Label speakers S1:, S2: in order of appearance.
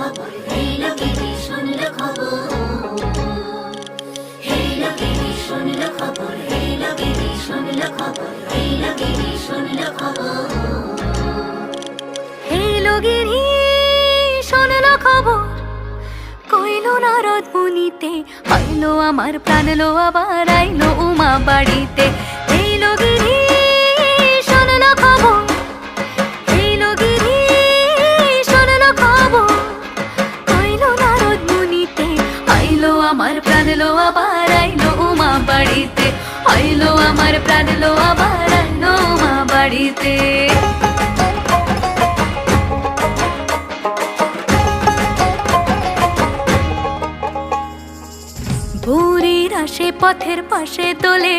S1: খবর, এই লোকেরই শুনল খবর। এই লোকেরই শুনল খবর, এই লোকেরই শুনল খবর, এই লোকেরই শুনল খবর।
S2: এই লোকেরই শুনল খবর, কইল নারদ মুনিতে, আইলো আমার প্রাণ লো আবার আইলো উমা বাড়িতে। এই লোকেরই শুনল খবর, এই লোকেরই শুনল খবর, কইল নারদ মুনিতে, আইলো আমার প্রাণ লো আবার আইলো উমা বাড়িতে, আইলো আমার প্রাণ লো আবার আইলো উমা বাড়িতে। ভোরের আসে পথের পাশে তোলে